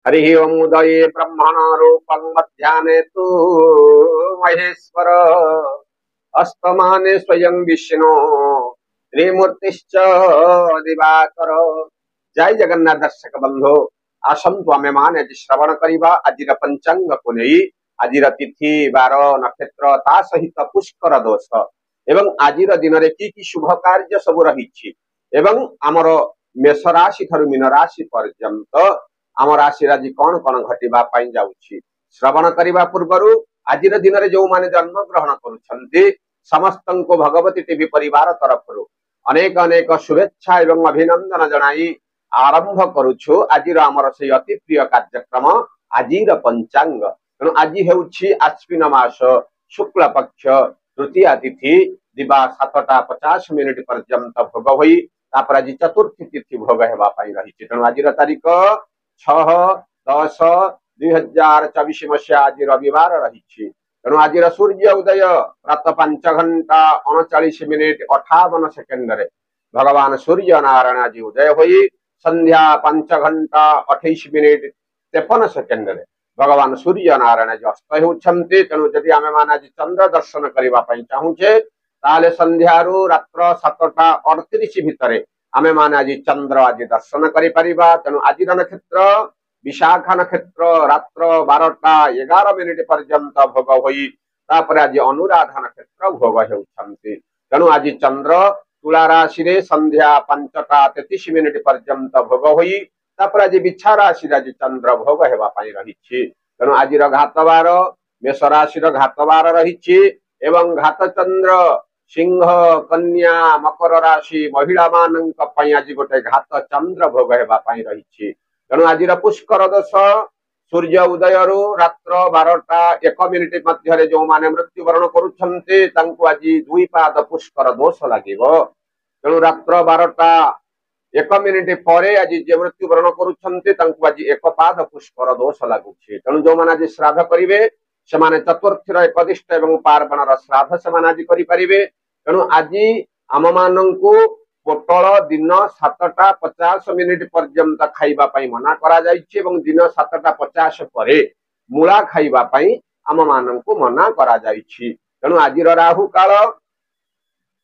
हरि ओम उदये ब्रह्मण रूपं मध्याह्ने तु महेश्वर अस्तमाने स्वयं विष्णु त्रिमूर्तिश्च दिवाकर। जय जगन्नाथ दर्शक बंधु आसतु आमे माने श्रवण करिबा आजिर पंचांग को नहीं आजिर तिथि बार नक्षत्र ता सहित पुष्कर दोष एवं आजिर दिन रे की शुभ कार्य सब रही एवं आमर मेष राशि ठारू मीन राशि पर्यंत आम राशि आज कौन कौन घटवा जाऊँगी श्रवण करने पूर्व आजिर दिन में जो माने जन्म ग्रहण करुछंती समस्त को भगवती टीवी परिवार तरफ अनेक अनेक शुभेच्छा एवं अभिनंदन जनाई आरंभ करुछु आजिर आमर से अति प्रिय कार्यक्रम आजिर पंचांग। तेणु आज हेउछि आश्विन मास शुक्ल पक्ष तृतीया तिथि दिवा 7:50 पर्यंत भोग होई तापर आज चतुर्थी तिथि भोग हेबा पई रही। तेणु आजिर तारीख 6/10/2024 मसीहा आज रविवार रही। तेणु आज सूर्य उदय प्रातः 5:39:58 भगवान सूर्य नारायण आज उदय होई संध्या 5:28:53 भगवान सूर्य नारायण आज अस्त होउछंती। तेणु जदि आमे मान आज चंद्र दर्शन करबा पई चाहूचे ताले संध्यारू रात्र 7:38 भितरे आमे माने आज चंद्र आज दर्शन करि परिबा। तेणु आज नक्षत्र विशाखा नक्षत्र रात्र 12:11 पर्यंत भोग होई तापर आज अनुराधा नक्षत्र भोग हेउछंती। तेणु आज चंद्र तुला राशि रे संध्या 5:33 पर्यंत भोग होई तापर आज बिछा राशि आज चंद्र भोग हेबा पई रहिछि। तेणु आज घातवार मेष राशि घातवार रहिछि एवं घात चंद्र सिंह कन्या मकर राशि महिला मानक आज गोटे घात चंद्र भोग हेबा पई रहिछि। तेणु आज पुष्कर दोष सूर्य उदय रात्र 12:01 मध्य जो माने मृत्युवरण करुछन्ते तांको आज 2 पाद पुष्कर दोष लागिबो। तेणु रात्र 12:01 परे आज जे मृत्युवरण करुछन्ते तांको आज 1 पाद पुष्कर दोष लागुछि। तेणु जो माने आज श्राद्ध करिवे सेमाने चतुर्थीर एकदिष्ट एवं पार्वणर श्राद्ध सेमाने आज करि परिबे। तेणु आज आम मानंकु पोटल दिन 7:50 पर्यंत खाइबा पई मना करा जाइछि एवं दिन 7:50 परे मूला खाइबा पई आम मानंकु मना करा जाइछि। तेणु आजिर राहु काल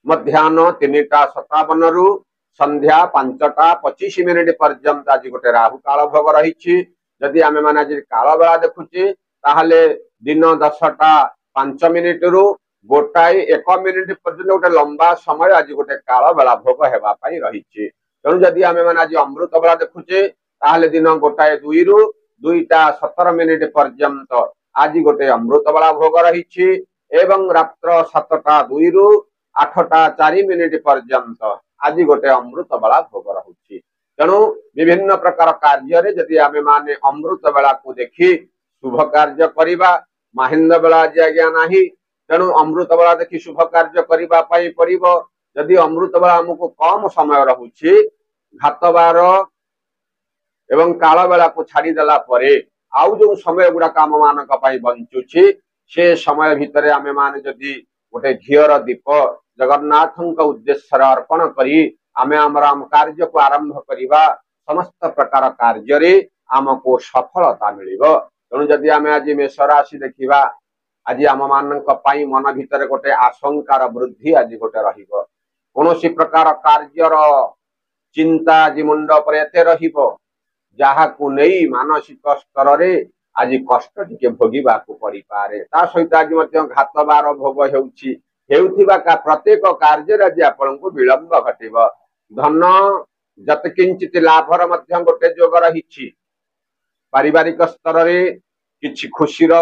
मध्याह्न 3:57 रु संध्या 5:25 पर्यंत आज गोटे राहु काल भोग रही। जदि आमे माने आज काल बेला देखुचे ताहले दिन 10:05 रु 1:01 पर्यंत गोटे लंबा समय आज गोटे काल बेला भोग हेबा पई रही। तेणु जदि आमे माने आज अमृत बेला देखुचे ताहले दिन 1:02 रु 2:17 पर्यंत आज गोटे अमृत बेला भोग रही एवं रात्र 7:02 रु 8:04 पर्यंत आज गोटे अमृत बेला भोग रही। तेणु विभिन्न प्रकार कार्य जदि आमे माने अमृत बेला को देखी शुभ कार्य करिबा महिंद बेला आज आज्ञा नाही। तेणु अमृत बेला देखी शुभ कार्य करिबा पई पड़िबो। जदि अमृत बेला हमको कम समय रहुछि घातवार एवं काल बेला को छाड़ी देला परे आउ जो समय गुडा काम मानक पई बंचुछि से समय भितरे आमे माने जदि गोटे घियर दीप जगन्नाथंक उद्देश्य अर्पण करी आमे आम कार्य को आरंभ करिबा समस्त प्रकार कार्य रे आमको सफलता मिलिबो। तेणु जदि आमे आज मेष राशि देखिबा आज आम मानक पई मन भितर गोटे आशंकार वृद्धि आज गोटे रहिबो। कोनोसी प्रकार कार्यर चिंता आज मुंड पर एते रहिबो जहाकू नहीं मानसिक स्तर रे आज कष्ट टिके भोगिबा को पड़ी पारे। ता सहित आज मध्य घातवार भोग हेउछि हेउथिबा का प्रत्येक कार्य आज आपनको विलंब घटिबो। धन जत किंचित लाभर मध्य गोटे जोग रहिछि पारिवारिक स्तर रे किछि खुशीर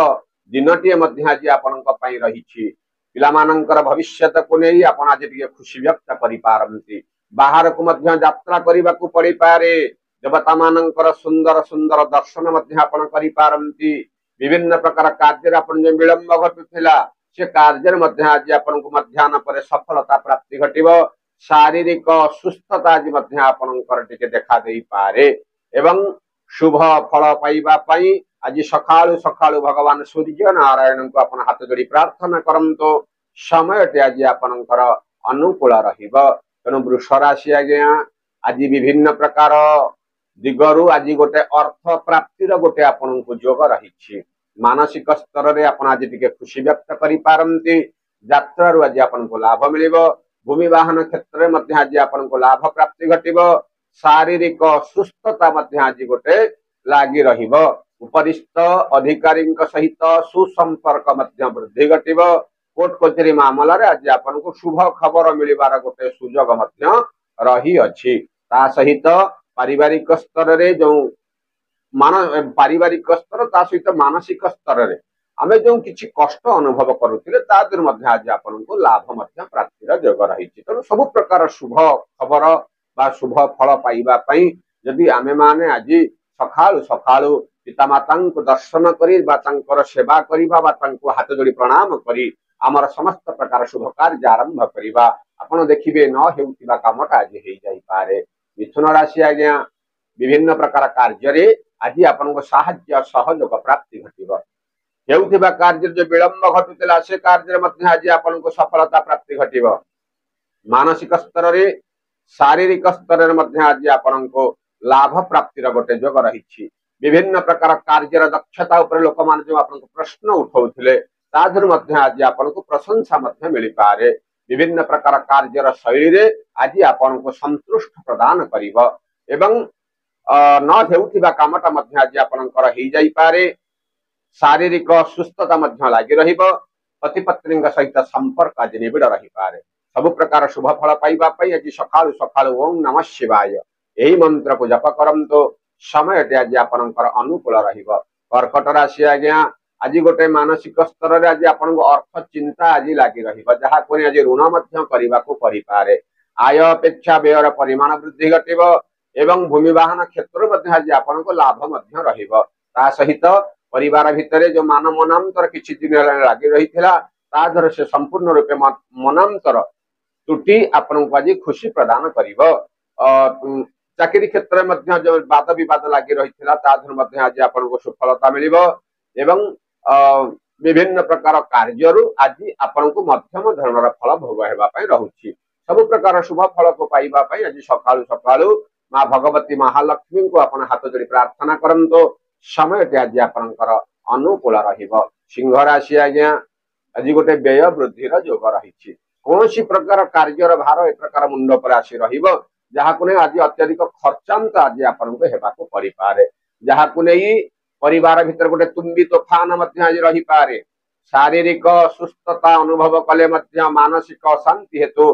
दिनटिए मध्य आज आपनक पई रहिछि। पिला मानकर भविष्यत को नहीं आपण आज टिके खुशी व्यक्त करि पारंती। बाहर को मध्य यात्रा करिबा को पड़ी पारे देवता मानकर सुंदर सुंदर दर्शन मध्य आपण करि पारंती। विभिन्न प्रकार कार्य आपण जे विलंब घटुथिला से कार्य मध्य आज आपनको मध्याह्न पर सफलता प्राप्ति घटिबो। शारीरिक सुस्थता आज मध्य आपनकर टिके देखा देई पारे एवं शुभ फल पाइबा पई आज सकाळु सकाळु भगवान सूर्य नारायण को अपन हाथ जोड़ी प्रार्थना करंतो समय आज आपनकर अनुकूल रहिबो। तेणु वृष राशि आज्ञा आज विभिन्न प्रकार दिगरु आज गोटे अर्थ प्राप्तिर गोटे आपण को जोग रही मानसिक स्तर रे आपण आज टिके खुशी व्यक्त करि पारंती यात्रा रु आज आपण को लाभ मिलिबो भूमि वाहन क्षेत्र में मध्य आज आपण को लाभ प्राप्ति घटिबो शारीरिक सुस्थता मध्य आज गोटे लागी रहिबो उपरिस्थ अधिकारी सहित सुसंपर्क मध्य वृद्धि घटिबो कोर्ट कचेरी मामला रे आज आपण को शुभ खबर मिलिबार गोटे सुजोग मध्य रही अछि ता सहित पारिवारिक स्तर रे जो पारिवारिक स्तर ता सहित मानसिक स्तर रे आमे जो किछि कष्ट अनुभव करुथिले ता दर मध्य आज आपण को लाभ मध्य प्राप्तिर जोग रही तेणु सब प्रकार शुभ खबर बा शुभ फल पाइबा पई जदि आमे माने आज सखाळु सखाळु पितामाता को दर्शन करी बा तांकर सेवा करिबा बा तांको हाथ जोड़ी प्रणाम करी आमर समस्त प्रकार शुभ कार्य आरंभ करिबा आपण देखिबे न हेउतिबा कामटा आज हेइ जाई पारे मिथुन राशि आज्ञा विभिन्न प्रकार कार्य रे आज आपण को सहाय्य सहयोग प्राप्ति घटिबो हेउतिबा कार्य जो विलंब घटुतला से कार्य मध्य आज आपण को सफलता प्राप्ति घटिबो मानसिक स्तर रे शारीरिक स्तर रे मध्य आज आपण को लाभ प्राप्तिर गोटे जोग रही विभिन्न प्रकार कार्य दक्षता उपर लोक मान जो आपण को प्रश्न उठाउथिले ताधर मध्य आज आपण को प्रशंसा मध्य मिली पारे विभिन्न प्रकार कार्य शैली रे आज आपण को संतुष्ट प्रदान करिवो एवं न हेउथिबा कामटा मध्य आज आपणकर हेइ जाई पारे शारीरिक सुस्थता मध्य लागि रहिबो पति पत्नी सहित संपर्क आज निबिड़ रही पारे सब प्रकार शुभ फल पाइबा पई आज सकाळु सकाळु ओम नमः शिवाय एही मंत्र को जप करंतो समय आज आपणकर अनुकूल रहिबो कर्कट राशि आज्ञा आज गोटे मानसिक स्तर रे आज आपण को अर्थ चिंता आज लागि रहिबो जहा कोनी आज ऋण मध्य करिबा को परि पारे आय अपेक्षा व्ययर परिमाण वृद्धि घटिबो एवं भूमि वाहन क्षेत्र मध्य आज आपण को लाभ मध्य रहिबो ता सहित परिवार भितरे जो मान मनांतर किछि दिन लागि रहिथिला ता धर से संपूर्ण रूपे मनांतर तुटी आपण को आज खुशी प्रदान करिवो चाकरी क्षेत्र मध्य जो वाद विवाद लागि रहिथिला ता धर मध्य आज आपण को सफलता मिलिबो एवं विभिन्न प्रकार कार्यरु आज आपण को मध्यम धरणर फल भोग हेबा पई रहुछि सब प्रकार शुभ फल को पाइबा पई आज सकाळु सकाळु मां भगवती महालक्ष्मी को आपण हाथ जोड़ी प्रार्थना करंतो समय आज आपणकर अनुकूल रहिबो सिंह राशि आज्ञा आज गोटे व्यय वृद्धिर जोग रही कौन प्रकार कार्यर भार एक प्रकार मुंड पर आसी रहिबो जहा को आज अत्यधिक खर्चांत आज आपण को हेबा को परि पारे जहा को परिवार भीतर गोटे तुम्बी तोफान मध्य आज रही पारे शारीरिक सुस्थता अनुभव कले मध्य मानसिक शांति हेतु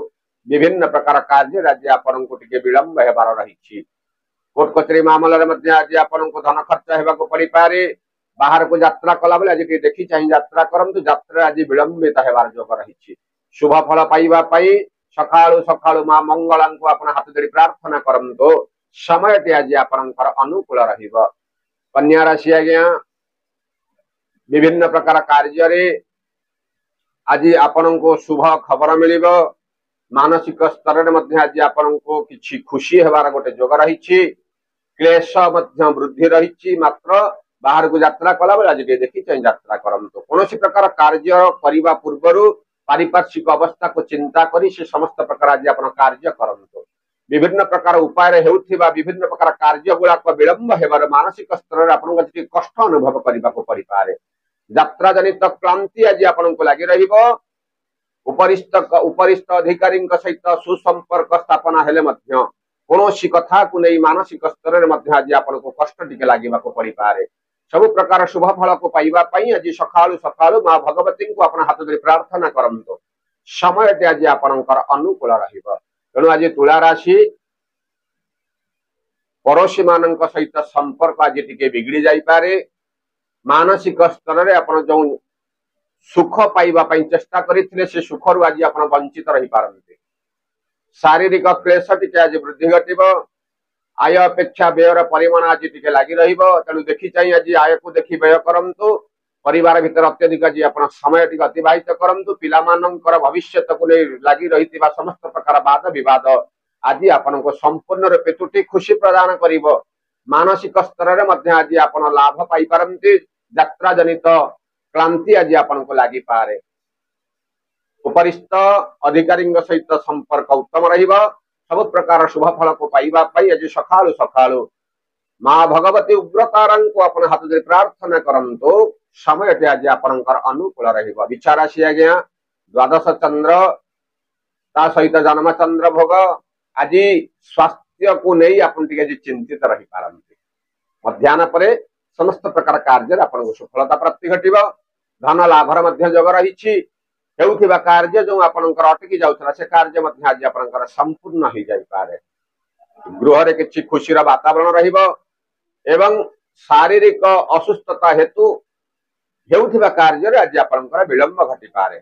विभिन्न प्रकार कार्य आज आपण को टिके विलंब हेबार रही कोर्ट कचेरी मामला मध्य आज आपण को धन खर्च हेबा को परि पारे बाहर को यात्रा कला बेले आज के देखि चाहि यात्रा करंतु यात्रा आज विलंबित हेबार जोग रही शुभ फल पाइबा पई सकाळु सकाळु मां मंगला को आपण हाथ जोड़ी प्रार्थना करंतु समय आज आपणकर अनुकूल रहिबो कन्या राशि आज्ञा विभिन्न प्रकार कार्य रे आज आपण को शुभ खबर मिलिबो मानसिक स्तर रे मध्य आज आपण को किछि खुशी हेबार गोटे जोग रही क्लेश मध्य वृद्धि रही मात्र बाहर को यात्रा कला बेले आज देखि चाहि यात्रा करंतु कोनोसी प्रकार कार्य करिबा पूर्वरु पारिपार्श्विक अवस्था को चिंता करी से समस्त प्रकार आज आपण कार्य करंतु विभिन्न प्रकार उपाय हेउथिबा विभिन्न प्रकार कार्य गुला को विलंब हेबार मानसिक स्तर रे आपण को कष्ट अनुभव करिबा को परि पारे यात्रा जनित क्लांति आज आपण को लागि रहिबो उपरिस्थ अधिकारी सहित सुसंपर्क स्थापना हेले मध्य कौनसी कथा को नहीं मानसिक स्तर रे मध्य आज आपण को कष्ट टिके लागिबा को परि पारे सब प्रकार शुभ फल को पाइबा पई आज सकाळु सकाळु मां भगवती को आपण हाथ जोड़ी प्रार्थना करंतो समय आज आपणकर अनुकूल रहिबो तेणु आज तुला राशि पड़ोशी मान सहित संपर्क आज टिके बिगड़ी जाई पारे मानसिक स्तर रे आपण जो सुख पाइबा पई चेष्टा करिथिले से सुखरु आज आपण वंचित रही पारंते शारीरिक क्लेश टिके आज वृद्धि घटिबो आय अपेक्षा व्ययर परिमाण आज टिके लागि रहिबो तेणु देखि चाहि आज आय को देखि व्यय करंतु परिवार भीतर अत्यधिक आज आपण समय टिके अतिबाहित करंतु पिला मानकर भविष्य को नै लागि रहितिबा समस्त प्रकार वाद विवाद आज आपण को संपूर्ण रूपे तुटी खुशी प्रदान करिवो मानसिक स्तर रे मध्य आज आपण लाभ पाई पारंती यात्रा जनित क्लांति आज आपण को लागि पारे उपरिस्थ अधिकारी सहित संपर्क उत्तम रहिबो सब प्रकार शुभ फल को पाइबा पाई आज सकाळु सकाळु माँ भगवती उग्रतारण को अपन हाथ दे प्रार्थना करंतु समय आज आपनकर अनुकूल रहिबा विचार आसी आज्ञा द्वादश चंद्र ता सहित जन्म चंद्र भोग आज स्वास्थ्य को नहीं आपन टिके चिंतित रही पारंती मध्याह्न परे समस्त प्रकार कार्य आपन सफलता प्राप्ति घटिबा धन लाभर मध्य जग रही हेउथिबा कार्य जो आपनकर अटकी जाउथला से कार्य मध्य आज आपनकर संपूर्ण हो जाई पारे गृह रे किछि खुशीर वातावरण रहिबो एवं शारीरिक असुस्थता हेतु हेउथिबा कार्य रे आज आपनकर विलंब घटी पारे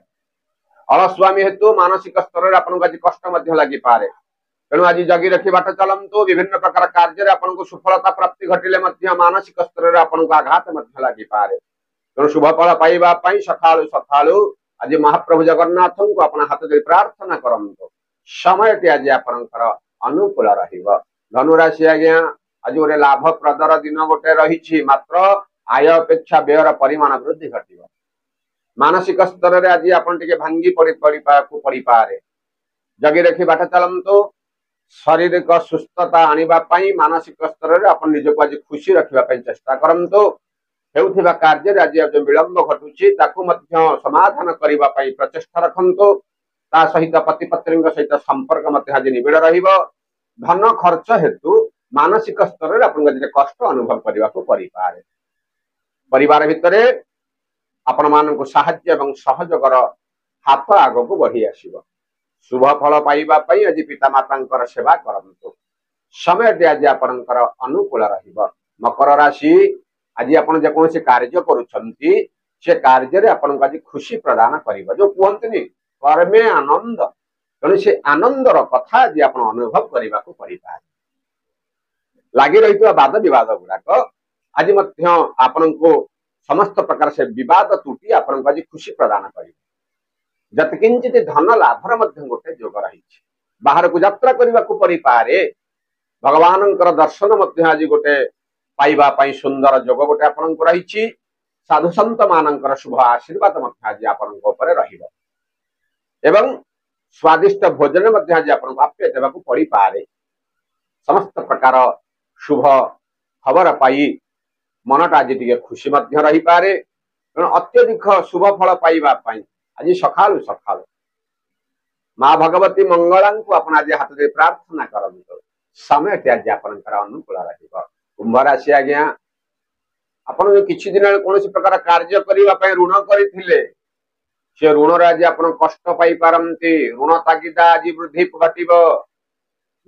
अलस्वामी हेतु मानसिक स्तर रे आपन आज कष्ट मध्य लागि पारे तेणु आज जगी रखी बाट चलंतु विभिन्न प्रकार कार्य रे आपन को सफलता प्राप्ति घटिले मध्य मानसिक स्तर रे आपन को आघात मध्य लागि पारे तेणु शुभ फल पाइबा पई सकाळु सकाळु आज महाप्रभु जगन्नाथ को अपना हाथ दे प्रार्थना करंतु समय आज आपनकर अनुकूल रहिबो धनुराशि आज्ञा आज गोटे लाभप्रदर दिन गोटे रही मात्र आय अपेक्षा व्ययर परिमाण वृद्धि घटिबो मानसिक स्तर रे आज आपन टिके भांगी पड़ी पारे जगी रखी बाट चलंतु शारीरिक सुस्थता आनिबा पई मानसिक स्तर रे आपन निजको आज खुशी रखिबा पई चेष्टा करंतु हेउथिबा कार्य आज जो विलंब घटुची ताकू मध्य समाधान करबा पई प्रचेष्टा रखंतु ता सहित पति पत्नी सहित संपर्क मध्य आज निबिड़ रहिबो धन खर्च हेतु मानसिक स्तर रे आपन जे कष्ट अनुभव करबा को परि पारे परिवार भितरे आपण मान को सहाय्य एवं सहयोगर हाथ आग को बढ़ी आसीबो शुभ फल पाइबा पई आज पिता मातांकर सेवा करंतु समय आज आपनकर अनुकूल रहिबो मकर राशि आज आपण जे कोनसे कार्य करूछंती से कार्य रे आपण आज खुशी प्रदान करिबा जो कहंतनी कर्मे आनंद तेणु से आनंदर कथा आज आपण अनुभव करबा को परि पारे लागि रहितबा वाद विवाद गुडाक आज मध्य आपण को समस्त प्रकार से विवाद तुटी आपण आज खुशी प्रदान करिबा जत किंचित धन लाभर मध्य गोटे जोग रही बाहर को यात्रा करबा को परि पारे भगवानंकर दर्शन मध्य आज गोटे पाइबा पई सुंदर जोग गोटे आपन को रही साधु संत मानकर शुभ आशीर्वाद मध्य आज आपन को ऊपर रहिबो एवं स्वादिष्ट भोजन मध्य आज आपन को आप्य देबा को पड़ी पारे समस्त प्रकार शुभ खबर पाई मनटा आज टिके खुशी मध्य रही पारे अत्यधिक शुभ फल पाइबा पई आज सकाळु सकाळु माँ भगवती मंगला को अपन आज हाथ दे प्रार्थना करंतु समय आज आपनकर अनुकूल रहिबो कुंभ राशि आज्ञा आपण जो किछि दिन कौन प्रकार कार्य करबा पई ऋण करथिले से ऋण रे आज आपण कष्ट पाई पारंती ऋण तागिदा आज वृद्धि घटिबो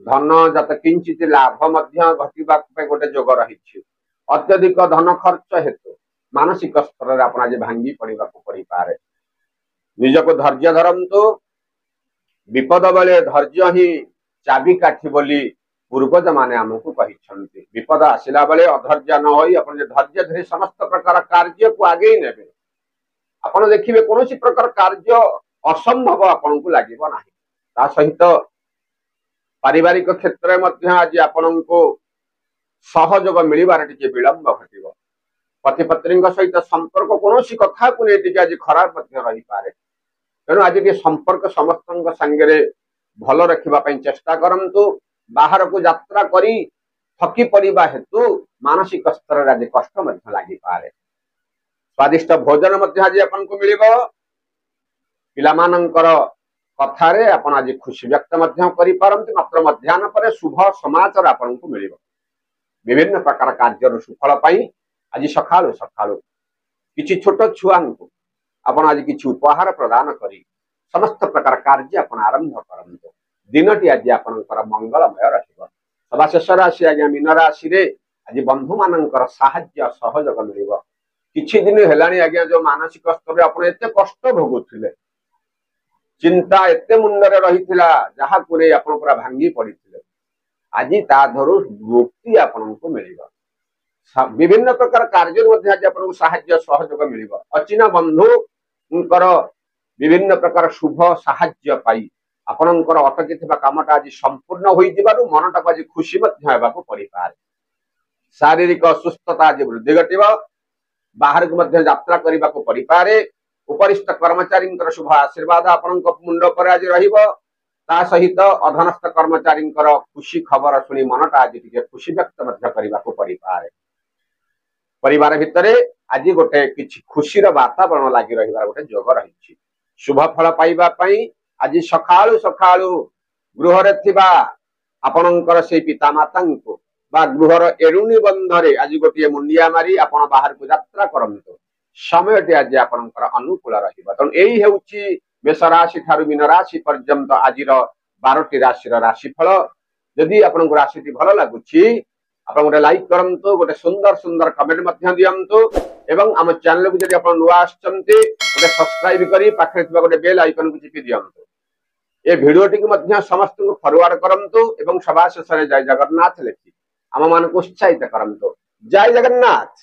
धन जत किंचित लाभ मध्य घटिबा पई गोटे जोग रही अत्यधिक धन खर्च हेतु मानसिक स्तर रे आपण आज भांगी पड़िबा को पड़ी पारे निजको धैर्य धरंतु विपद बेले धैर्य ही चाबी काठी बोली पूर्वज माने हमको कही विपद आसिला बेले अधैर्य न होई अपन धैर्य धरी समस्त प्रकार कार्य को आगे ही नेबे अपन देखिबे कौन प्रकार कार्य असंभव आपन को लागिबो नाही ता सहित पारिवारिक क्षेत्र में आज आपन को सहयोग मिलबार टिके विलंब घटिबो पति पत्नी सहित संपर्क कौन कथा को नहीं टिके आज खराब रही पारे तेणु आज के संपर्क समस्त संगे भल रखा चेष्टा करंतु बाहर को यात्रा करी थकी पड़िबा हेतु मानसिक स्तर आज कष्ट लगी पारे स्वादिष्ट भोजन आज आपन को मिलिबो पिलामानंकर कथारे आपन आज खुशी व्यक्त करि पारंती मात्र मध्याह्न पर शुभ समाचार आपन को मिलिबो विभिन्न प्रकार कार्य सुफल पाई आज सकाळु सकाळु किछि छोट छुआ को आपन आज किछि उपहार प्रदान करी समस्त प्रकार कार्य आपन आरंभ करंतु दिनटी आज आपनकर मंगलमय रहिबो सभा शेष राशि आज्ञा मीन राशि रे आज बंधु मानकर साहाय्य सहयोग मिलिबो किछि दिन हेलानी आज्ञा जो मानसिक स्तर रे आपन एते कष्ट भोगुथिले चिंता एते मुंडरे रहिथिला जहा कुरे आपन पूरा भांगी पड़िथिले आज ता धरु मुक्ति आपन को मिलिबो विभिन्न प्रकार कार्य मध्ये आज आपन को साहाय्य सहयोग मिलिबो अचिना बंधुंकर विभिन्न प्रकार शुभ साहाय्य पाई आपनकर अटकी थिबा कामटा आज संपूर्ण होई जिबारु मनटा आज खुशी मध्ये हेबा को पड़ी पारे शारीरिक असुस्थता आज वृद्धि घटिबो बाहर को मध्ये यात्रा करबा को पड़ी पारे उपरिष्ठ कर्मचारी शुभ आशीर्वाद आपन मुंड पर आज रहिबो ତା ସହିତ ଅଧନସ୍ଥ କର୍ମଚାରୀଙ୍କର ଖୁସି ଖବର ଶୁଣି ମନଟା ଆଜି ଟିକେ ଖୁସି ବ୍ୟକ୍ତ ମଧ୍ୟ କରିବାକୁ ପଡିପାରେ। ପରିବାର ଭିତରେ ଆଜି ଗୋଟେ କିଛି ଖୁସିର ବାତାବରଣ ଲାଗି ରହିବାର ଗୋଟେ ଯୋଗ ରହିଛି। शुभ फल पाइबा पई आज सकाळु सकाळु गृहरे थिबा आपणकर से पिता माता को बा गृहर एरुणी बंधरे आज गोटे मुंडिया मारी आपण बाहर को यात्रा करंतु समय आज आपणकर अनुकूल रहिबा। तन एही हेउची मेष राशि थारु मीन राशि पर्यंत आजिर 12टी राशिर राशिफल। यदि आपनको राशिटी भल लागुची आप गोटे लाइक करंतु, गोटे सुंदर सुंदर कमेंट मध्य दियंतु एवं आम चैनल को जदि आपण नुआ आछंती गोटे सब्सक्राइब करी पाखरे थिबा गोटे बेल आइकन को चिपि दियंतु। ए भिडियोटी को मध्य समस्त को फॉरवर्ड करंतु एवं सभा शेष जय जगन्नाथ लिखि आम मान को उत्साहित करंतु। जय जगन्नाथ।